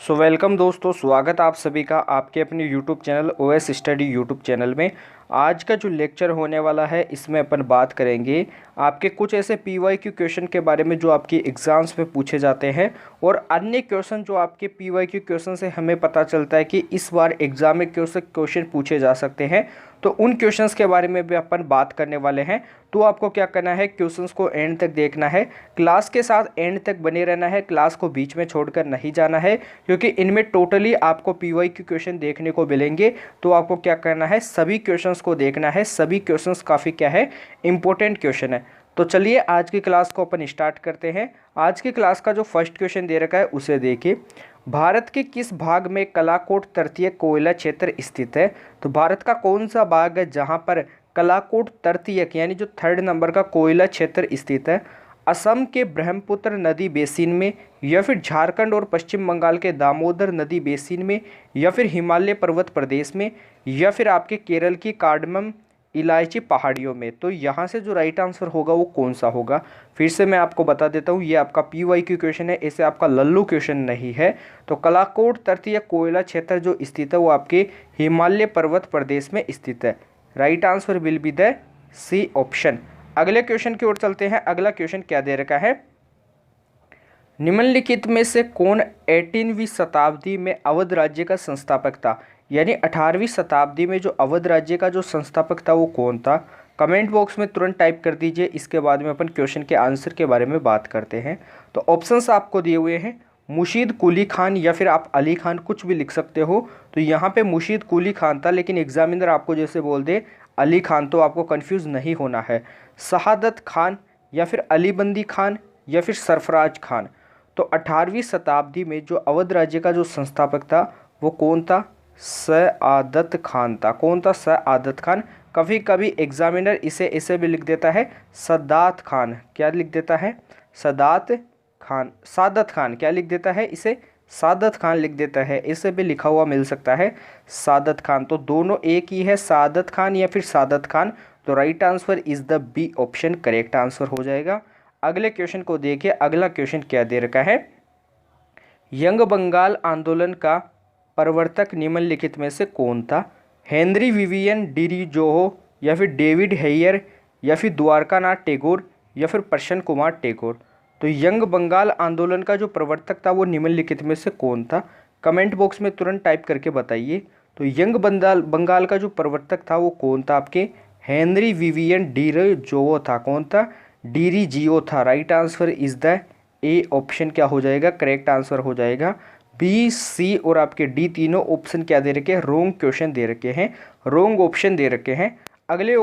Welcome दोस्तों, स्वागत आप सभी का आपके अपने YouTube channel OS study YouTube channel में। आज का जो लेक्चर होने वाला है इसमें अपन बात करेंगे आपके कुछ ऐसे पीवाईक्यू क्वेश्चन के बारे में जो आपके एग्ज़ाम्स में पूछे जाते हैं और अन्य क्वेश्चन जो आपके पीवाईक्यू क्वेश्चन से हमें पता चलता है कि इस बार एग्ज़ाम में क्वेश्चन पूछे जा सकते हैं। तो उन क्वेश्चंस के बारे में भी अपन बात करने वाले हैं। तो आपको क्या करना है, क्वेश्चंस को एंड तक देखना है, क्लास के साथ एंड तक बने रहना है, क्लास को बीच में छोड़कर नहीं जाना है, क्योंकि इनमें टोटली आपको पीवाईक्यू क्वेश्चन देखने को मिलेंगे। तो आपको क्या करना है, सभी क्वेश्चंस को देखना है। सभी क्वेश्चंस काफ़ी क्या है, इंपॉर्टेंट क्वेश्चन है। तो चलिए आज की क्लास को अपन स्टार्ट करते हैं। आज की क्लास का जो फर्स्ट क्वेश्चन दे रखा है उसे देखिए। भारत के किस भाग में कलाकोट तृतीय कोयला क्षेत्र स्थित है? तो भारत का कौन सा भाग है जहां पर कलाकोट तृतीयक यानी जो थर्ड नंबर का कोयला क्षेत्र स्थित है? असम के ब्रह्मपुत्र नदी बेसिन में, या फिर झारखंड और पश्चिम बंगाल के दामोदर नदी बेसिन में, या फिर हिमालय पर्वत प्रदेश में, या फिर आपके केरल की कार्डमम इलायची पहाड़ियों में? तो यहाँ से जो राइट आंसर होगा वो कौन सा होगा? फिर से मैं आपको बता देता हूँ, ये आपका पीवाईक्यू क्वेश्चन है, ऐसे आपका लल्लू क्वेश्चन नहीं है। तो कलाकोट तृतीय कोयला क्षेत्र जो स्थित है वो आपके हिमालय पर्वत प्रदेश में स्थित है। Right answer will be the C option. अगले क्वेश्चन की ओर चलते हैं। अगला क्वेश्चन क्या दे रखा है? निम्नलिखित में से कौन 18वीं शताब्दी में अवध राज्य का संस्थापक था? यानी 18वीं शताब्दी में जो अवध राज्य का जो संस्थापक था वो कौन था? कमेंट बॉक्स में तुरंत टाइप कर दीजिए। इसके बाद में अपन क्वेश्चन के आंसर के बारे में बात करते हैं। तो ऑप्शंस आपको दिए हुए हैं, मुशीद कुली खान या फिर आप अली खान, कुछ भी लिख सकते हो। तो यहाँ पे मुशीद कुली खान था, लेकिन एग्जामिनर आपको जैसे बोल दे अली खान तो आपको कंफ्यूज नहीं होना है। शहादत खान या फिर अली बंदी खान या फिर सरफराज खान? तो 18वीं शताब्दी में जो अवध राज्य का जो संस्थापक था वो कौन था? सआदत खान था। कौन था? सआदत खान। कभी कभी एग्जामिनर इसे ऐसे भी लिख देता है सदात खान। क्या लिख देता है? सदात खान। सादत खान क्या लिख देता है इसे? सादत खान लिख देता है। इसे भी लिखा हुआ मिल सकता है सादत खान। तो दोनों एक ही है, सादत खान या फिर सादत खान। तो right answer is the B option correct answer हो जाएगा। अगले क्वेश्चन को देखिए। अगला क्वेश्चन क्या दे रखा है? यंग बंगाल आंदोलन का प्रवर्तक निम्नलिखित में से कौन था? हेनरी विवियन डिरीजोहो, या फिर डेविड हेयर, या फिर द्वारकानाथ टैगोर, या फिर प्रसन्न कुमार टैगोर? तो यंग बंगाल आंदोलन का जो प्रवर्तक था वो निम्नलिखित में से कौन था? कमेंट बॉक्स में तुरंत टाइप करके बताइए। तो यंग बंगाल का जो प्रवर्तक था वो कौन था? आपके हेनरी विवियन डिरीजोहो था। कौन था? डिरीजियो था। Right answer is the A option क्या हो जाएगा, करेक्ट आंसर हो जाएगा। बी, सी और आपके डी तीनों ऑप्शन क्या दे रखे हैं? रॉन्ग क्वेश्चन दे रखे हैं, रॉन्ग ऑप्शन दे रखे हैं। अगले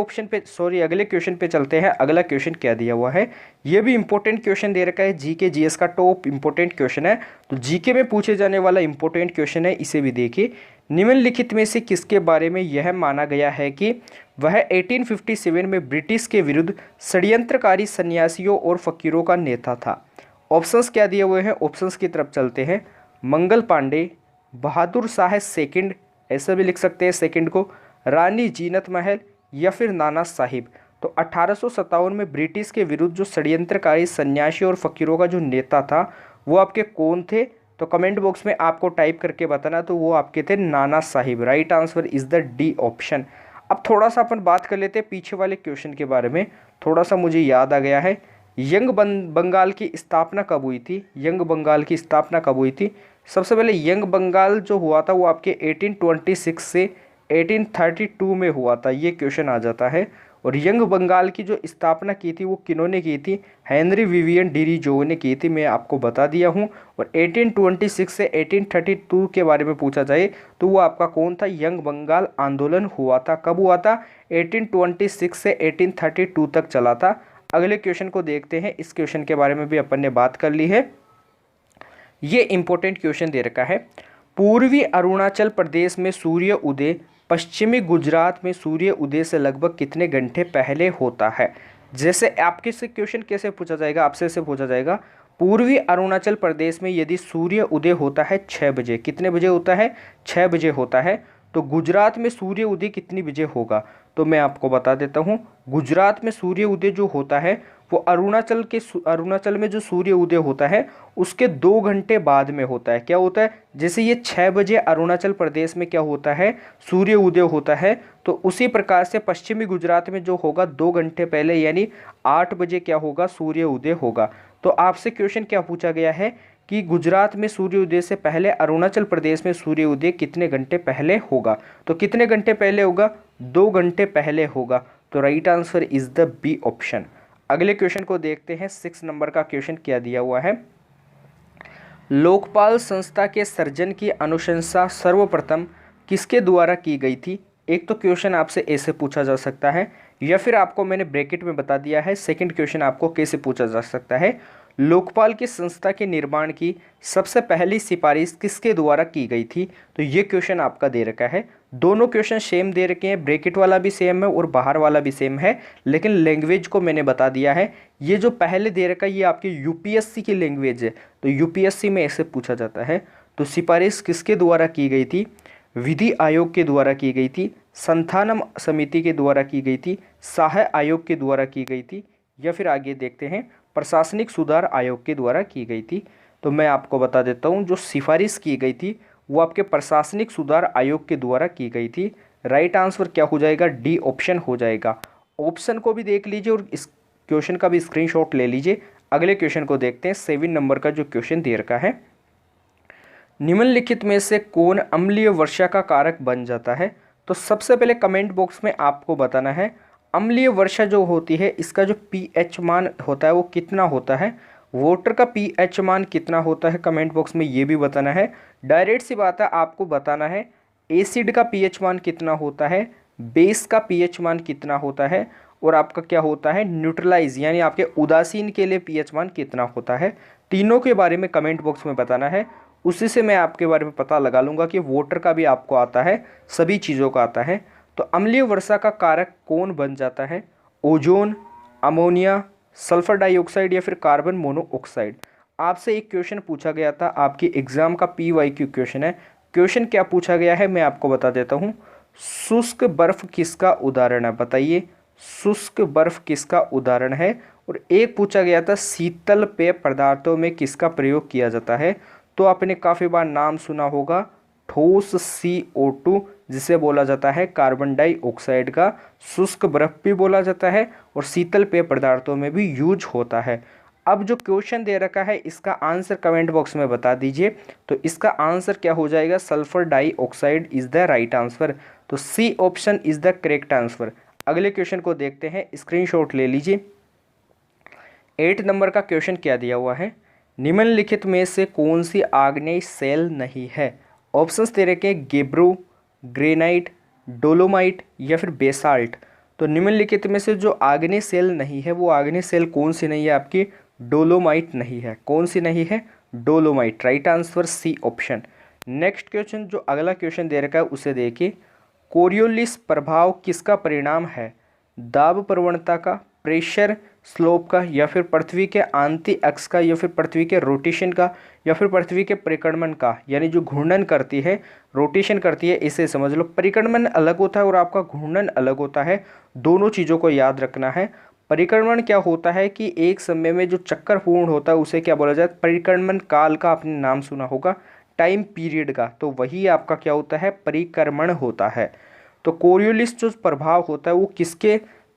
क्वेश्चन पे चलते हैं। अगला क्वेश्चन क्या दिया हुआ है? ये भी इंपॉर्टेंट क्वेश्चन दे रखा है, जीके जीएस का टॉप इंपॉर्टेंट क्वेश्चन है। तो जीके में पूछे जाने वाला इंपॉर्टेंट क्वेश्चन है, इसे भी देखिए। निम्नलिखित में से किसके बारे में यह माना गया है कि वह 1857 में ब्रिटिश के विरुद्ध षड्यंत्रकारी सन्यासियों और फकीरों का नेता था? ऑप्शंस क्या दिए हुए हैं, ऑप्शंस की तरफ चलते हैं। मंगल पांडे, बहादुर शाह सेकंड, ऐसा भी लिख सकते हैं सेकंड को, रानी जीनत महल, या फिर नाना साहिब? तो 1857 में ब्रिटिश के विरुद्ध जो षड्यंत्रकारी सन्यासी और फकीरों का जो नेता था वो आपके कौन थे? तो कमेंट बॉक्स में आपको टाइप करके बताना। तो वो आपके थे Nana Sahib. Right answer is the D option. अब थोड़ा सा अपन बात कर लेते हैं पीछे वाले क्वेश्चन के बारे में। थोड़ा सा मुझे याद आ गया है। यंग बंगाल की स्थापना कब हुई थी? यंग बंगाल की स्थापना कब हुई थी? सबसे पहले यंग बंगाल जो हुआ था वो आपके 1826 से 1832 में हुआ था, ये क्वेश्चन आ जाता है। और यंग बंगाल की जो स्थापना की थी वो किन्होंने की थी? हेनरी विवियन डिरीजोहो ने की थी, मैं आपको बता दिया हूँ। और 1826 से 1832 के बारे में पूछा जाए तो वो आपका कौन था? यंग बंगाल आंदोलन हुआ था। कब हुआ था? 1826 से 1832 तक चला था। अगले क्वेश्चन को देखते हैं। इस क्वेश्चन के बारे में भी अपन ने बात कर ली है। ये इंपॉर्टेंट क्वेश्चन दे रखा है। पूर्वी अरुणाचल प्रदेश में सूर्य उदय पश्चिमी गुजरात में सूर्य उदय से लगभग कितने घंटे पहले होता है? जैसे आपके से क्वेश्चन कैसे पूछा जाएगा, आपसे से पूछा जाएगा पूर्वी अरुणाचल प्रदेश में यदि सूर्य उदय होता है 6 बजे, कितने बजे होता है? 6 बजे होता है। तो गुजरात में सूर्य उदय कितनी बजे होगा? तो मैं आपको बता देता हूँ, गुजरात में सूर्य उदय जो होता है वो अरुणाचल में जो सूर्य उदय होता है उसके 2 घंटे बाद में होता है। क्या होता है? जैसे ये 6 बजे अरुणाचल प्रदेश में क्या होता है, सूर्य उदय होता है, तो उसी प्रकार से पश्चिमी गुजरात में जो होगा 2 घंटे पहले यानी 8 बजे क्या होगा, सूर्य उदय होगा। तो आपसे क्वेश्चन क्या पूछा गया है कि गुजरात में सूर्योदय से पहले अरुणाचल प्रदेश में सूर्योदय कितने घंटे पहले होगा? तो कितने घंटे पहले होगा? 2 घंटे पहले होगा। तो right answer is the B option. अगले क्वेश्चन को देखते हैं। 6 नंबर का क्वेश्चन क्या दिया हुआ है, लोकपाल संस्था के सृजन की अनुशंसा सर्वप्रथम किसके द्वारा की गई थी? एक तो क्वेश्चन आपसे ऐसे पूछा जा सकता है, या फिर आपको मैंने ब्रैकेट में बता दिया है सेकंड क्वेश्चन आपको कैसे पूछा जा सकता है, लोकपाल की संस्था के निर्माण की सबसे पहली सिफारिश किसके द्वारा की गई थी? तो ये क्वेश्चन आपका दे रखा है। दोनों क्वेश्चन सेम दे रखे हैं, ब्रैकेट वाला भी सेम है और बाहर वाला भी सेम है, लेकिन लैंग्वेज को मैंने बता दिया है। ये जो पहले दे रखा है ये आपकी यूपीएससी की लैंग्वेज है, तो यूपीएससी में ऐसे पूछा जाता है। तो सिफारिश किसके द्वारा की गई थी? विधि आयोग के द्वारा की गई थी, संथानम समिति के द्वारा की गई थी, सहाय आयोग के द्वारा की गई थी, या फिर आगे देखते हैं प्रशासनिक सुधार आयोग के द्वारा की गई थी। तो मैं आपको बता देता हूँ, जो सिफारिश की गई थी वो आपके प्रशासनिक सुधार आयोग के द्वारा की गई थी। राइट आंसर क्या हो जाएगा? डी ऑप्शन हो जाएगा। ऑप्शन को भी देख लीजिए और इस क्वेश्चन का भी स्क्रीनशॉट ले लीजिए। अगले क्वेश्चन को देखते हैं। 7 नंबर का जो क्वेश्चन दे रखा है, निम्नलिखित में से कौन अम्लीय वर्षा का कारक बन जाता है? तो सबसे पहले कमेंट बॉक्स में आपको बताना है अम्लीय वर्षा जो होती है इसका जो पीएच मान होता है वो कितना होता है, वाटर का पीएच मान कितना होता है, कमेंट बॉक्स में ये भी बताना है। डायरेक्ट सी बात है, आपको बताना है एसिड का पीएच मान कितना होता है, बेस का पीएच मान कितना होता है, और आपका क्या होता है न्यूट्रलाइज यानी आपके उदासीन के लिए पीएच मान कितना होता है। तीनों के बारे में कमेंट बॉक्स में बताना है, उसी से मैं आपके बारे में पता लगा लूँगा कि वाटर का भी आपको आता है, सभी चीज़ों का आता है। तो अम्लीय वर्षा का कारक कौन बन जाता है? ओजोन, अमोनिया, सल्फर डाइऑक्साइड या फिर कार्बन मोनोऑक्साइड। आपसे एक क्वेश्चन पूछा गया था, आपकी एग्जाम का PYQ क्वेश्चन है। क्वेश्चन क्या पूछा गया है मैं आपको बता देता हूँ। शुष्क बर्फ किसका उदाहरण है? बताइए, शुष्क बर्फ किसका उदाहरण है? और एक पूछा गया था शीतल पेय पदार्थों में किसका प्रयोग किया जाता है? तो आपने काफ़ी बार नाम सुना होगा ठोस CO2 जिसे बोला जाता है कार्बन डाइऑक्साइड का, शुष्क बर्फ भी बोला जाता है और शीतल पेय पदार्थों में भी यूज होता है। अब जो क्वेश्चन दे रखा है इसका आंसर कमेंट बॉक्स में बता दीजिए। तो इसका आंसर क्या हो जाएगा? Sulphur dioxide is the right answer. तो C option is the correct answer. अगले क्वेश्चन को देखते हैं, स्क्रीनशॉट ले लीजिए। 8 नंबर का क्वेश्चन क्या दिया हुआ है, निम्नलिखित में से कौन सी आग्नेय सेल नहीं है? ऑप्शंस दे रखे हैं गेब्रो, ग्रेनाइट, डोलोमाइट या फिर बेसाल्ट। तो निम्नलिखित में से जो आग्नेय सेल नहीं है वो आग्नेय सेल कौन सी नहीं है? आपकी डोलोमाइट नहीं है। कौन सी नहीं है? Dolomite. Right answer C option. Next question जो अगला क्वेश्चन दे रखा है उसे देखिए, कोरियोलिस प्रभाव किसका परिणाम है? दाब प्रवणता का, प्रेशर स्लोप का, या फिर पृथ्वी के आंती अक्ष का, या फिर पृथ्वी के रोटेशन का, या फिर पृथ्वी के परिक्रमण का। यानी जो घूर्णन करती है, रोटेशन करती है, इसे समझ लो। परिक्रमण अलग होता है और आपका घूर्णन अलग होता है, दोनों चीज़ों को याद रखना है। परिक्रमण क्या होता है कि एक समय में जो चक्कर पूर्ण होता है उसे क्या बोला जाए? परिक्रमण काल का आपने नाम सुना होगा, टाइम पीरियड का, तो वही आपका क्या होता है? परिक्रमण होता है। तो कोरियोलिस जो प्रभाव होता है वो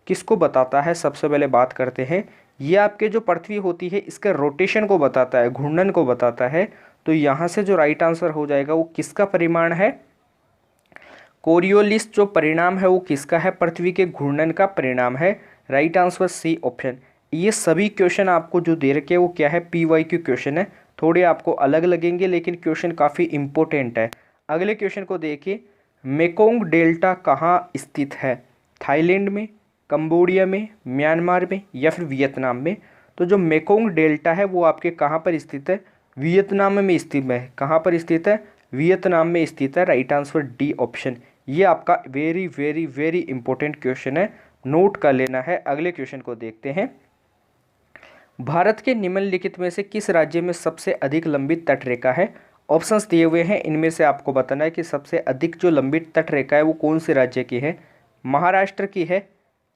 किसको बताता है? सबसे पहले बात करते हैं, ये आपके जो पृथ्वी होती है इसके रोटेशन को बताता है, घूर्णन को बताता है। तो यहाँ से जो राइट आंसर हो जाएगा वो किसका परिमाण है? कोरियोलिस जो परिणाम है वो किसका है? पृथ्वी के घूर्णन का परिणाम है। Right answer C option. ये सभी क्वेश्चन आपको जो दे रखे हैं वो क्या है? PYQ क्वेश्चन है। थोड़े आपको अलग लगेंगे लेकिन क्वेश्चन काफ़ी इंपॉर्टेंट है। अगले क्वेश्चन को देखिए, मेकोंग डेल्टा कहाँ स्थित है? थाईलैंड में, कंबोडिया में, म्यांमार में या फिर वियतनाम में? तो जो मेकोंग डेल्टा है वो आपके कहाँ पर स्थित है? वियतनाम में स्थित है। कहाँ पर स्थित है? वियतनाम में स्थित है। Right answer D option. ये आपका very very very important question है, नोट कर लेना है। अगले क्वेश्चन को देखते हैं, भारत के निम्नलिखित में से किस राज्य में सबसे अधिक लंबी तटरेखा है? ऑप्शंस दिए हुए हैं, इनमें से आपको बताना है कि सबसे अधिक जो लंबी तट रेखा है वो कौन से राज्य की है। महाराष्ट्र की है,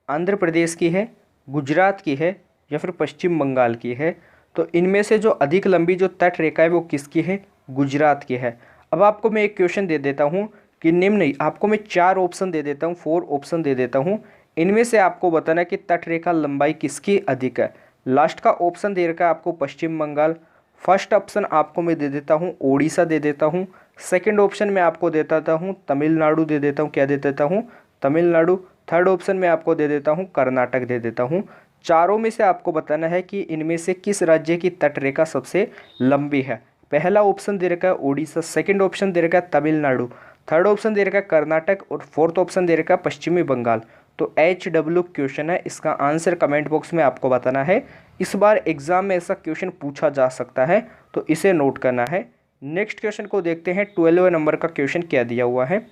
आंध्र प्रदेश की है, गुजरात की है या फिर पश्चिम बंगाल की है। तो इनमें से जो अधिक लंबी जो तट रेखा है वो किसकी है, गुजरात की है। अब आपको मैं एक क्वेश्चन दे देता हूँ कि निम्न, आपको मैं 4 ऑप्शन दे देता हूँ, 4 ऑप्शन दे देता हूँ, इनमें से आपको बताना है कि तट रेखा लंबाई किसकी अधिक है। लास्ट का ऑप्शन दे रखा है आपको पश्चिम बंगाल, फर्स्ट ऑप्शन आपको मैं दे देता हूँ ओडिशा दे देता हूँ, सेकंड ऑप्शन में आपको दे देता हूँ तमिलनाडु दे देता हूँ, क्या दे देता हूँ, तमिलनाडु। थर्ड ऑप्शन में आपको दे देता हूँ कर्नाटक दे देता हूँ। चारों में से आपको बताना है कि इनमें से किस राज्य की तट रेखा सबसे लंबी है। पहला ऑप्शन दे रखा है ओडिशा, सेकंड ऑप्शन दे रखा है तमिलनाडु, थर्ड ऑप्शन दे रखा है कर्नाटक और फोर्थ ऑप्शन दे रखा है पश्चिमी बंगाल। तो HW क्वेश्चन है, इसका आंसर कमेंट बॉक्स में आपको बताना है। इस बार एग्जाम में ऐसा क्वेश्चन पूछा जा सकता है, तो इसे नोट करना है। नेक्स्ट क्वेश्चन को देखते हैं। 12वें नंबर का क्वेश्चन क्या दिया हुआ है।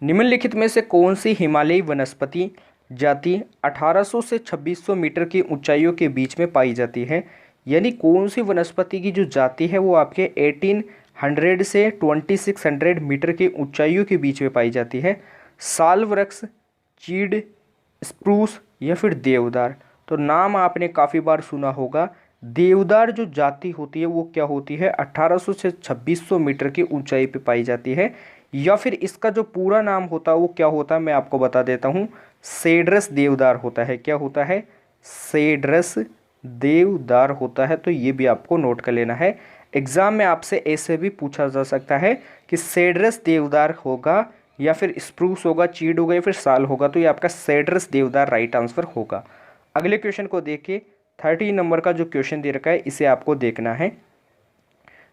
निम्नलिखित में से कौन सी हिमालयी वनस्पति जाति 1800 से 2600 मीटर की ऊंचाइयों के बीच में पाई जाती है। यानी कौन सी वनस्पति की जो जाति है वो आपके 1800 से 2600 मीटर की ऊंचाइयों के बीच में पाई जाती है। साल वृक्ष, चीड़, स्प्रूस या फिर देवदार। तो नाम आपने काफ़ी बार सुना होगा। देवदार जो जाति होती है वो क्या होती है, 1800 से 2600 मीटर की ऊंचाई पे पाई जाती है। या फिर इसका जो पूरा नाम होता है वो क्या होता है, मैं आपको बता देता हूँ, सेड्रस देवदार होता है। क्या होता है, सेड्रस देवदार होता है। तो ये भी आपको नोट कर लेना है। एग्जाम में आपसे ऐसे भी पूछा जा सकता है कि सेड्रस देवदार होगा या फिर स्प्रूस होगा, चीड़ होगा या फिर साल होगा। तो ये आपका सेड्रस देवदार राइट आंसर होगा। अगले क्वेश्चन को देखिए। 30 नंबर का जो क्वेश्चन दे रखा है इसे आपको देखना है।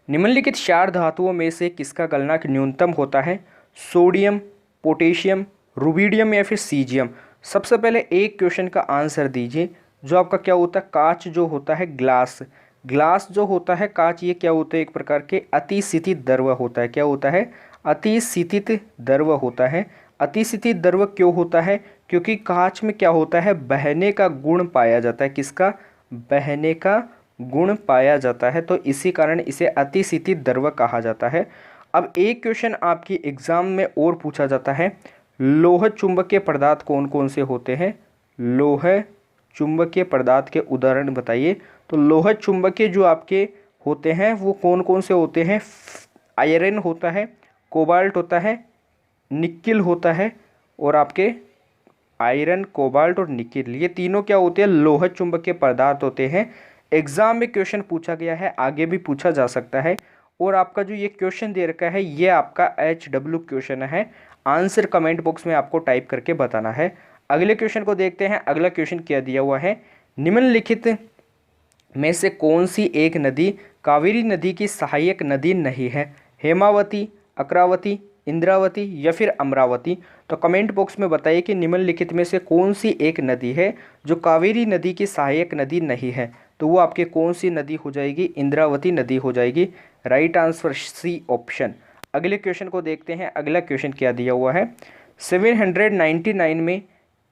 निम्नलिखित 4 धातुओं में से किसका गलनांक न्यूनतम होता है। सोडियम, पोटेशियम, रुबिडियम या फिर सीजियम। सबसे पहले एक क्वेश्चन का आंसर दीजिए। जो आपका क्या होता है, कांच जो होता है, ग्लास, ग्लास जो होता है कांच, ये क्या होता है, एक प्रकार के अतिशीतित द्रव होता है। क्या होता है, अतिशीतित द्रव होता है। अतिशीतित द्रव क्यों होता है, क्योंकि कांच में क्या होता है, बहने का गुण पाया जाता है। किसका, बहने का गुण पाया जाता है। तो इसी कारण इसे अतिशीतित द्रव कहा जाता है। अब एक क्वेश्चन आपकी एग्जाम में और पूछा जाता है, लोह चुंबकीय पदार्थ कौन कौन से होते हैं। लोह चुंबकीय पदार्थ के उदाहरण बताइए। तो लोह चुंबकीय जो आपके होते हैं वो कौन कौन से होते हैं। आयरन होता है, कोबाल्ट होता है, निकिल होता है और आपके आयरन, कोबाल्ट और निकिल, ये तीनों क्या होते हैं, लोह चुंबकीय पदार्थ होते हैं। एग्जाम में क्वेश्चन पूछा गया है, आगे भी पूछा जा सकता है। और आपका जो ये क्वेश्चन दे रखा है ये आपका HW क्वेश्चन है। आंसर कमेंट बॉक्स में आपको टाइप करके बताना है। अगले क्वेश्चन को देखते हैं। अगला क्वेश्चन क्या दिया हुआ है, निम्नलिखित में से कौन सी एक नदी कावेरी नदी की सहायक नदी नहीं है। हेमावती, अक्रावती, इंद्रावती या फिर अमरावती। तो कमेंट बॉक्स में बताइए कि निम्नलिखित में से कौन सी एक नदी है जो कावेरी नदी की सहायक नदी नहीं है। तो वो आपके कौन सी नदी हो जाएगी, इंद्रावती नदी हो जाएगी। Right answer C option. अगले क्वेश्चन को देखते हैं। अगला क्वेश्चन क्या दिया हुआ है, 799 में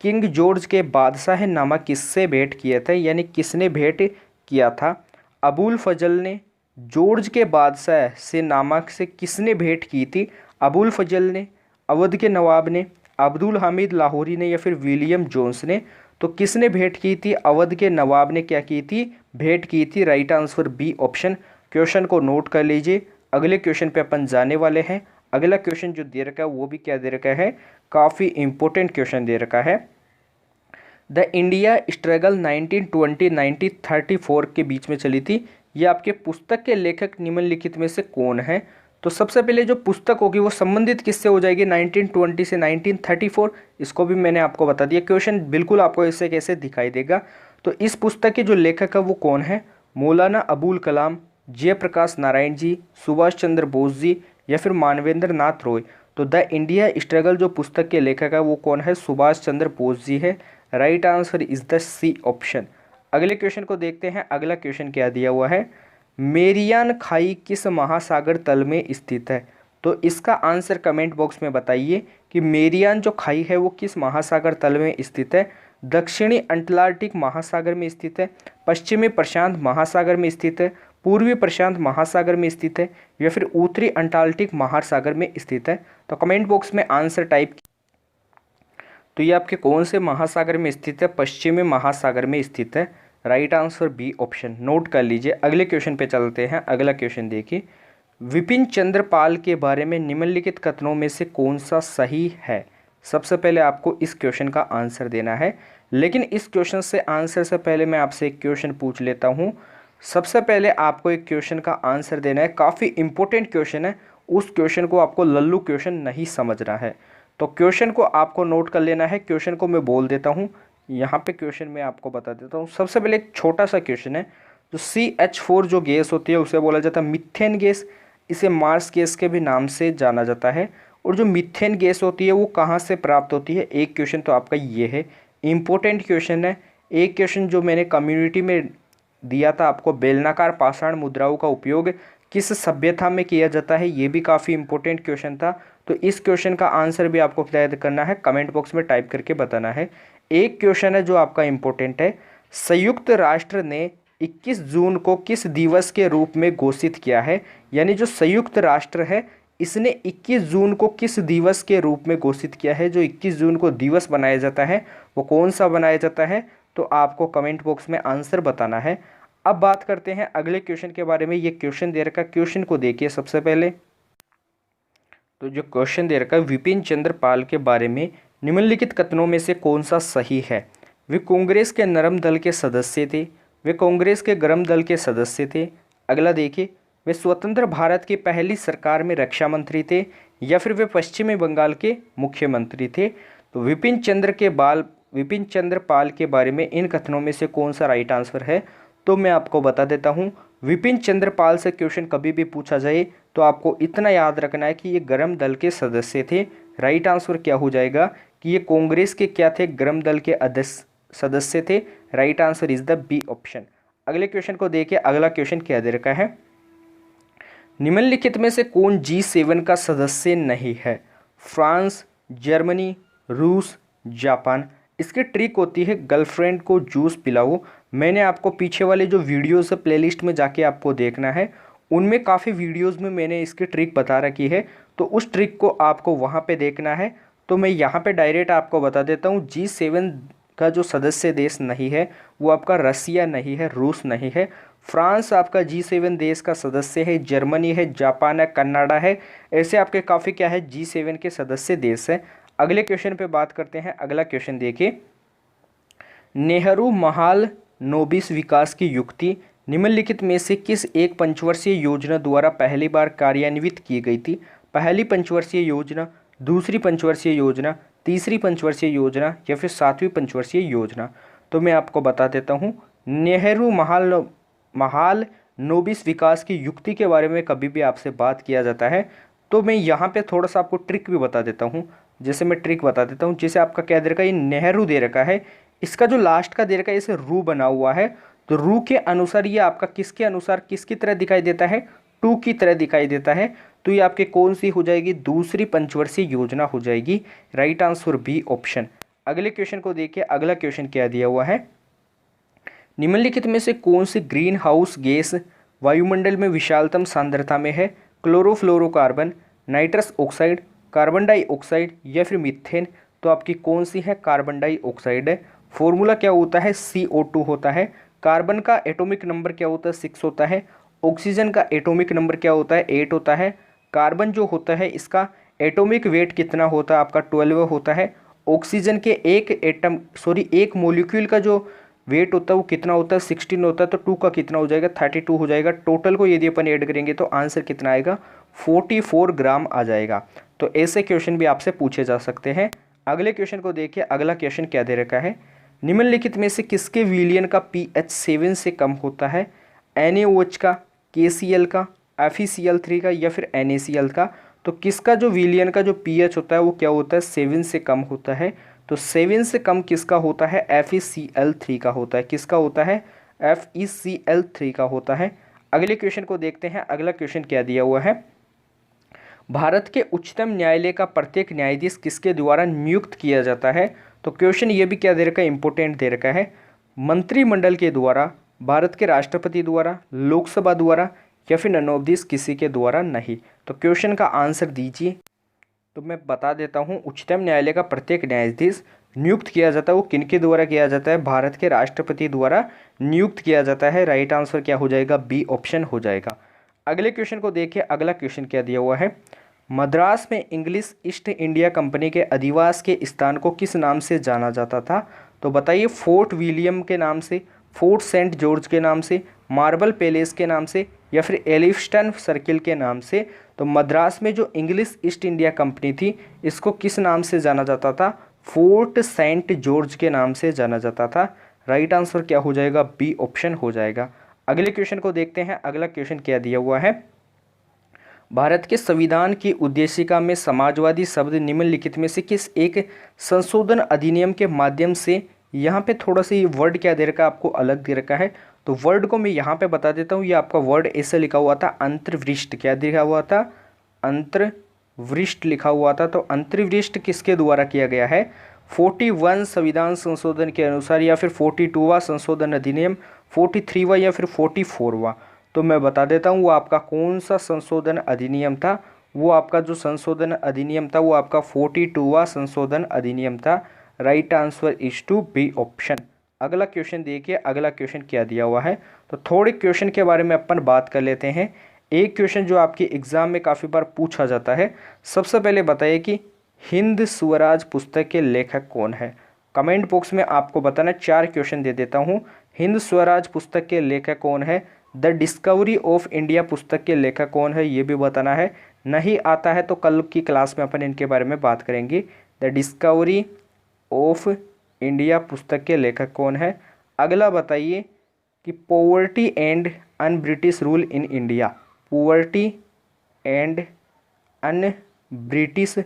किंग जॉर्ज के बादशाह नामा किससे भेंट किया था, यानी किसने भेंट किया था। अबुल फजल ने, जॉर्ज के बादशाह से नामा से किसने भेंट की थी। अबुल फजल ने, अवध के नवाब ने, अब्दुल हामिद लाहौरी ने या फिर विलियम जोन्स ने। तो किसने भेंट की थी, अवध के नवाब ने क्या की थी, भेंट की थी। Right answer B option. Question को नोट कर लीजिए। अगले क्वेश्चन पे अपन जाने वाले हैं। अगला क्वेश्चन जो दे रखा है वो भी क्या दे रखा है, काफ़ी इंपॉर्टेंट क्वेश्चन दे रखा है। द इंडिया स्ट्रगल 1920-1934 के बीच में चली थी। ये आपके पुस्तक के लेखक निम्नलिखित में से कौन है। तो सबसे पहले जो पुस्तक होगी वो संबंधित किससे हो जाएगी, 1920 से 1934। इसको भी मैंने आपको बता दिया। क्वेश्चन बिल्कुल आपको इससे कैसे दिखाई देगा। तो इस पुस्तक के जो लेखक है वो कौन है, मौलाना अबुल कलाम, जयप्रकाश नारायण जी, सुभाष चंद्र बोस जी या फिर मानवेंद्र नाथ रॉय। तो द इंडिया स्ट्रगल जो पुस्तक के लेखक है वो कौन है, सुभाष चंद्र बोस जी है। Right answer is the C option. अगले क्वेश्चन को देखते हैं। अगला क्वेश्चन क्या दिया हुआ है, मेरियान खाई किस महासागर तल में स्थित है। तो इसका आंसर कमेंट बॉक्स में बताइए कि मेरियान जो खाई है वो किस महासागर तल में स्थित है। दक्षिणी अंटार्कटिक महासागर में स्थित है, पश्चिमी प्रशांत महासागर में स्थित है, पूर्वी प्रशांत महासागर में स्थित है या फिर उत्तरी अंटार्कटिक महासागर में स्थित है? तो कमेंट बॉक्स में आंसर टाइप। तो ये आपके कौन से महासागर में स्थित है? पश्चिमी महासागर में स्थित है। Right answer B option, note कर लीजिए। अगले क्वेश्चन पे चलते हैं। अगला क्वेश्चन देखिए, विपिन चंद्र पाल के बारे में निम्नलिखित कथनों में से कौन सा सही है? सबसे पहले आपको इस क्वेश्चन का आंसर देना है, लेकिन इस क्वेश्चन से आंसर से पहले मैं आपसे एक क्वेश्चन पूछ लेता हूँ। सबसे पहले आपको एक क्वेश्चन का आंसर देना है, काफ़ी इंपॉर्टेंट क्वेश्चन है। उस क्वेश्चन को आपको लल्लू क्वेश्चन नहीं समझना है, तो क्वेश्चन को आपको नोट कर लेना है। क्वेश्चन को मैं बोल देता हूँ, यहाँ पे क्वेश्चन मैं आपको बता देता हूँ। सबसे पहले एक छोटा सा क्वेश्चन है, जो CH4 जो गैस होती है उसे बोला जाता है मीथेन गैस। इसे मार्स गैस के भी नाम से जाना जाता है। और जो मीथेन गैस होती है वो कहाँ से प्राप्त होती है? एक क्वेश्चन तो आपका ये है, इम्पोर्टेंट क्वेश्चन है। एक क्वेश्चन जो मैंने कम्युनिटी में दिया था आपको, बेलनाकार पाषाण मुद्राओं का उपयोग किस सभ्यता में किया जाता है, ये भी काफ़ी इंपॉर्टेंट क्वेश्चन था। तो इस क्वेश्चन का आंसर भी आपको याद करना है, कमेंट बॉक्स में टाइप करके बताना है। एक क्वेश्चन है जो आपका इंपॉर्टेंट है, संयुक्त राष्ट्र ने 21 जून को किस दिवस के रूप में घोषित किया है? यानी जो संयुक्त राष्ट्र है इसने 21 जून को किस दिवस के रूप में घोषित किया है? जो 21 जून को दिवस बनाया जाता है वो कौन सा बनाया जाता है? तो आपको कमेंट बॉक्स में आंसर बताना है। अब बात करते हैं अगले क्वेश्चन के बारे में। ये क्वेश्चन दे रखा, क्वेश्चन को देखिए सबसे पहले। तो जो क्वेश्चन दे रखा है, विपिन चंद्र पाल के बारे में निम्नलिखित कथनों में से कौन सा सही है? वे कांग्रेस के नरम दल के सदस्य थे, वे कांग्रेस के गरम दल के सदस्य थे। अगला देखिए, वे स्वतंत्र भारत की पहली सरकार में रक्षा मंत्री थे, या फिर वे पश्चिमी बंगाल के मुख्यमंत्री थे। तो विपिन चंद्र पाल के बारे में इन कथनों में से कौन सा राइट आंसर है? तो मैं आपको बता देता हूँ, विपिन चंद्र पाल से क्वेश्चन कभी भी पूछा जाए तो आपको इतना याद रखना है कि ये गरम दल के सदस्य थे। राइट आंसर क्या हो जाएगा कि ये कांग्रेस के क्या थे? गरम दल के सदस्य थे। Right answer is the B option. अगले क्वेश्चन को देखिए। अगला क्वेश्चन क्या दे रखा है, निम्नलिखित में से कौन G7 का सदस्य नहीं है? फ्रांस, जर्मनी, रूस, जापान। इसकी ट्रिक होती है गर्लफ्रेंड को जूस पिलाओ। मैंने आपको पीछे वाले जो वीडियोस है प्लेलिस्ट में जाके आपको देखना है, उनमें काफ़ी वीडियोस में मैंने इसकी ट्रिक बता रखी है, तो उस ट्रिक को आपको वहाँ पे देखना है। तो मैं यहाँ पे डायरेक्ट आपको बता देता हूँ, G7 का जो सदस्य देश नहीं है वो आपका रसिया नहीं है, रूस नहीं है। फ्रांस आपका G7 देश का सदस्य है, जर्मनी है, जापान है, कनाडा है। ऐसे आपके काफ़ी क्या है G7 के सदस्य देश हैं। अगले क्वेश्चन पे बात करते हैं। अगला क्वेश्चन देखिए, नेहरू महाल नोबिस विकास की युक्ति निम्नलिखित में से किस एक पंचवर्षीय योजना द्वारा पहली बार कार्यान्वित की गई थी? पहली पंचवर्षीय योजना, दूसरी पंचवर्षीय योजना, तीसरी पंचवर्षीय योजना या फिर सातवीं पंचवर्षीय योजना? तो मैं आपको बता देता हूँ, नेहरू महाल नोबिस विकास की युक्ति के बारे में कभी भी आपसे बात किया जाता है तो मैं यहाँ पे थोड़ा सा आपको ट्रिक भी बता देता हूँ। जैसे मैं ट्रिक बता देता हूँ, जैसे आपका क्या दे रखा है, ये नेहरू दे रखा है, इसका जो लास्ट का दे रखा है इसे रू बना हुआ है, तो रू के अनुसार ये आपका किसके अनुसार किसकी तरह दिखाई देता है? टू की तरह दिखाई देता है। तो ये आपके कौन सी हो जाएगी? दूसरी पंचवर्षीय योजना हो जाएगी। Right answer B option. अगले क्वेश्चन को देखिए। अगला क्वेश्चन क्या दिया हुआ है, निम्नलिखित में से कौन सी ग्रीन हाउस गैस वायुमंडल में विशालतम सांद्रता में है? Chlorofluorocarbon, nitrous oxide, carbon dioxide या फिर मीथेन? तो आपकी कौन सी है? कार्बन डाइऑक्साइड है। फॉर्मूला क्या होता है? CO2 होता है। कार्बन का एटॉमिक नंबर क्या होता है? 6 होता है। ऑक्सीजन का एटॉमिक नंबर क्या होता है? 8 होता है। कार्बन जो होता है इसका एटॉमिक वेट कितना होता है? आपका 12 होता है। ऑक्सीजन के एक मॉलिक्यूल का जो वेट होता है वो कितना होता है? 16 होता है। तो 2 का कितना हो जाएगा? 32 हो जाएगा। टोटल को यदि अपन ऐड करेंगे तो आंसर कितना आएगा? 44 ग्राम आ जाएगा। तो ऐसे क्वेश्चन भी आपसे पूछे जा सकते हैं। अगले क्वेश्चन को देखिए। अगला क्वेश्चन क्या दे रखा है, निम्नलिखित में से किसके विलयन का pH 7 से कम होता है? NaOH का, KCl का, FeCl3 का या फिर NaCl का? तो किसका जो विलयन का जो pH होता है वो क्या होता है? 7 से कम होता है। तो 7 से कम किसका होता है? FeCl3 का होता है। किसका होता है? FeCl3 का होता है। अगले क्वेश्चन को देखते हैं। अगला क्वेश्चन क्या दिया हुआ है, भारत के उच्चतम न्यायालय का प्रत्येक न्यायाधीश किसके द्वारा नियुक्त किया जाता है? तो क्वेश्चन ये भी क्या दे रखा है? इंपॉर्टेंट दे रखा है, मंत्रिमंडल के द्वारा, भारत के राष्ट्रपति द्वारा, लोकसभा द्वारा या फिर नन ऑफ दिस किसी के द्वारा नहीं। तो क्वेश्चन का आंसर दीजिए। तो मैं बता देता हूँ, उच्चतम न्यायालय का प्रत्येक न्यायाधीश नियुक्त किया जाता है वो किनके द्वारा किया जाता है? भारत के राष्ट्रपति द्वारा नियुक्त किया जाता है। राइट आंसर क्या हो जाएगा? बी ऑप्शन हो जाएगा। अगले क्वेश्चन को देखिए। अगला क्वेश्चन क्या दिया हुआ है? मद्रास में इंग्लिश ईस्ट इंडिया कंपनी के अधिवास के स्थान को किस नाम से जाना जाता था? तो बताइए, फोर्ट विलियम के नाम से, फोर्ट सेंट जॉर्ज के नाम से, मार्बल पैलेस के नाम से या फिर एलिफस्टन सर्किल के नाम से। तो मद्रास में जो इंग्लिश ईस्ट इंडिया कंपनी थी इसको किस नाम से जाना जाता था? फोर्ट सेंट जॉर्ज के नाम से जाना जाता था। राइट आंसर क्या हो जाएगा? बी ऑप्शन हो जाएगा। अगले क्वेश्चन को देखते हैं। अगला क्वेश्चन क्या दिया हुआ है? भारत के संविधान की उद्देशिका में समाजवादी शब्द निम्नलिखित में से किस एक संशोधन अधिनियम के माध्यम से, यहाँ पे थोड़ा सा ये वर्ड क्या दे रखा है आपको, अलग दे रखा है। तो वर्ड को मैं यहाँ पे बता देता हूँ। ये आपका वर्ड ऐसे लिखा हुआ था, अंतर्वृष्ट। क्या लिखा हुआ था? अंतर्वृष्ट लिखा हुआ था। तो अंतर्वृष्ट किसके द्वारा किया गया है? 41 संविधान संशोधन के अनुसार या फिर 42वां संशोधन अधिनियम, 43वां या फिर 44वां। तो मैं बता देता हूँ वो आपका कौन सा संशोधन अधिनियम था। वो आपका जो संशोधन अधिनियम था वो आपका 42वां संशोधन अधिनियम था। Right answer is to be option. अगला क्वेश्चन देखिए। अगला क्वेश्चन क्या दिया हुआ है? तो थोड़े क्वेश्चन के बारे में अपन बात कर लेते हैं। एक क्वेश्चन जो आपके एग्जाम में काफ़ी बार पूछा जाता है। सबसे पहले बताइए कि हिंद स्वराज पुस्तक के लेखक कौन है? कमेंट बॉक्स में आपको बताना। 4 क्वेश्चन दे देता हूँ। हिंद स्वराज पुस्तक के लेखक कौन है? द डिस्कवरी ऑफ इंडिया पुस्तक के लेखक कौन है? ये भी बताना है। नहीं आता है तो कल की क्लास में अपन इनके बारे में बात करेंगे। द डिस्कवरी ऑफ इंडिया पुस्तक के लेखक कौन है? अगला बताइए कि poverty and un British rule in India, poverty and un British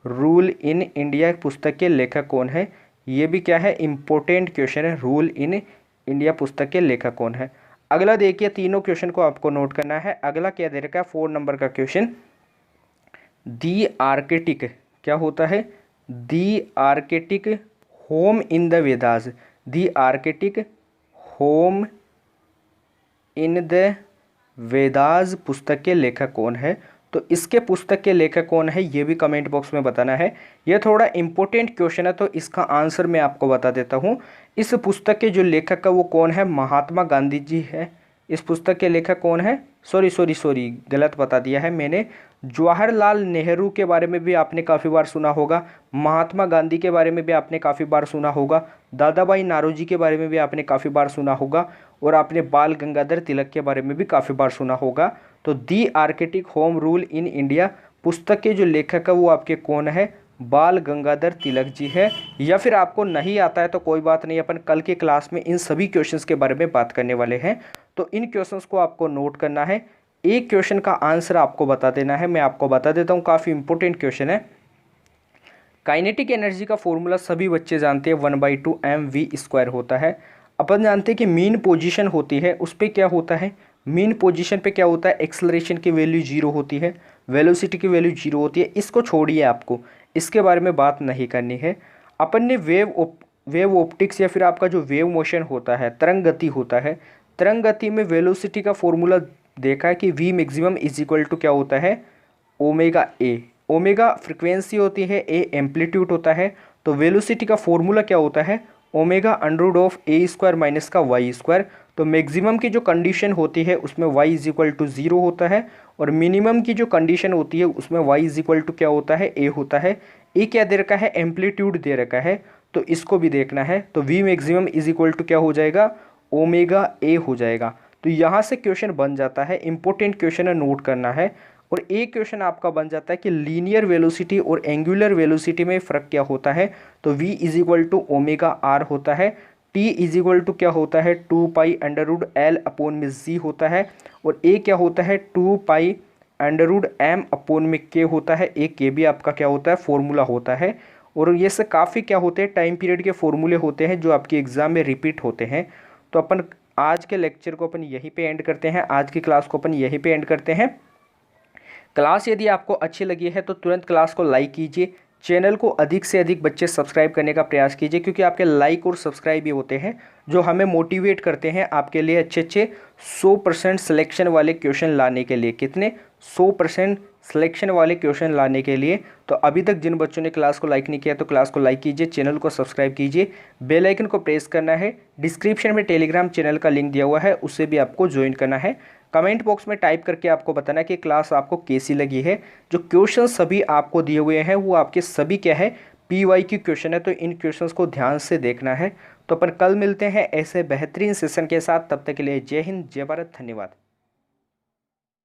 rule in India पुस्तक के लेखक कौन है? ये भी क्या है? इम्पोर्टेंट क्वेश्चन है। रूल इन इंडिया पुस्तक के लेखक कौन है? अगला देखिए, तीनों क्वेश्चन को आपको नोट करना है। अगला क्या दे रखा है? 4 नंबर का क्वेश्चन, दी आर्किटिक क्या होता है? The Arctic home in the Vedas, the Arctic home in the Vedas पुस्तक के लेखक कौन है? तो इसके पुस्तक के लेखक कौन है ये भी कमेंट बॉक्स में बताना है। यह थोड़ा इंपॉर्टेंट क्वेश्चन है तो इसका आंसर मैं आपको बता देता हूँ। इस पुस्तक के जो लेखक का वो कौन है? महात्मा गांधी जी है। इस पुस्तक के लेखक कौन है? सॉरी गलत बता दिया है मैंने। जवाहरलाल नेहरू के बारे में भी आपने काफ़ी बार सुना होगा, महात्मा गांधी के बारे में भी आपने काफ़ी बार सुना होगा, दादा भाई नारोजी के बारे में भी आपने काफ़ी बार सुना होगा और आपने बाल गंगाधर तिलक के बारे में भी काफ़ी बार सुना होगा। तो the Arctic home rule in India पुस्तक के जो लेखक है वो आपके कौन है? बाल गंगाधर तिलक जी है। या फिर आपको नहीं आता है तो कोई बात नहीं, अपन कल के क्लास में इन सभी क्वेश्चंस के बारे में बात करने वाले हैं। तो इन क्वेश्चंस को आपको नोट करना है। एक क्वेश्चन का आंसर आपको बता देना है। मैं आपको बता देता हूँ, काफ़ी इंपॉर्टेंट क्वेश्चन है। काइनेटिक एनर्जी का फॉर्मूला सभी बच्चे जानते हैं, 1/2 mv² होता है। अपन जानते हैं कि मीन पोजीशन होती है, उस पर क्या होता है? मीन पोजीशन पे क्या होता है? एक्सेलरेशन की वैल्यू 0 होती है, वेलोसिटी की वैल्यू 0 होती है। इसको छोड़िए, आपको इसके बारे में बात नहीं करनी है। अपन ने वेव ऑप्टिक्स या फिर आपका जो वेव मोशन होता है, तरंग गति होता है, तरंग गति में वेलोसिटी का फॉर्मूला देखा है कि v maximum is equal to क्या होता है? Omega A. ओमेगा फ्रिक्वेंसी होती है, ए एम्पलीट्यूड होता है। तो वेलोसिटी का फॉर्मूला क्या होता है? Omega under of a² minus का y²। तो मैक्सिमम की जो कंडीशन होती है उसमें y इज इक्वल टू 0 होता है और मिनिमम की जो कंडीशन होती है उसमें y इज इक्वल टू क्या होता है? a होता है। ए क्या दे रखा है? एम्पलीट्यूड दे रखा है, तो इसको भी देखना है। तो v maximum is equal to क्या हो जाएगा? ओमेगा ए हो जाएगा। तो यहाँ से क्वेश्चन बन जाता है, इंपॉर्टेंट क्वेश्चन है, नोट करना है। और एक क्वेश्चन आपका बन जाता है कि लीनियर वेलोसिटी और एंगुलर वेलोसिटी में फ़र्क क्या होता है? तो v is equal to omega r होता है, t इज इक्वल टू क्या होता है? 2π√L/g होता है और a क्या होता है? 2π√m/k होता है। एक के भी आपका क्या होता है? फॉर्मूला होता है। और ये से काफ़ी क्या होते हैं? टाइम पीरियड के फॉर्मूले होते हैं जो आपके एग्जाम में रिपीट होते हैं। तो अपन आज के लेक्चर को अपन यहीं पे एंड करते हैं, आज की क्लास को अपन यहीं पे एंड करते हैं। क्लास यदि आपको अच्छी लगी है तो तुरंत क्लास को लाइक कीजिए, चैनल को अधिक से अधिक बच्चे सब्सक्राइब करने का प्रयास कीजिए, क्योंकि आपके लाइक और सब्सक्राइब ही होते हैं जो हमें मोटिवेट करते हैं आपके लिए अच्छे अच्छे 100% सिलेक्शन वाले क्वेश्चन लाने के लिए। कितने? 100% सिलेक्शन वाले क्वेश्चन लाने के लिए। तो अभी तक जिन बच्चों ने क्लास को लाइक नहीं किया तो क्लास को लाइक कीजिए, चैनल को सब्सक्राइब कीजिए, बेल आइकन को प्रेस करना है। डिस्क्रिप्शन में टेलीग्राम चैनल का लिंक दिया हुआ है, उससे भी आपको ज्वाइन करना है। कमेंट बॉक्स में टाइप करके आपको बताना कि क्लास आपको कैसी लगी है। जो क्वेश्चन सभी आपको दिए हुए हैं वो आपके सभी क्या है, PYQ क्वेश्चन है, तो इन क्वेश्चंस को ध्यान से देखना है। तो अपन कल मिलते हैं ऐसे बेहतरीन सेशन के साथ, तब तक के लिए जय हिंद, जय भारत, धन्यवाद।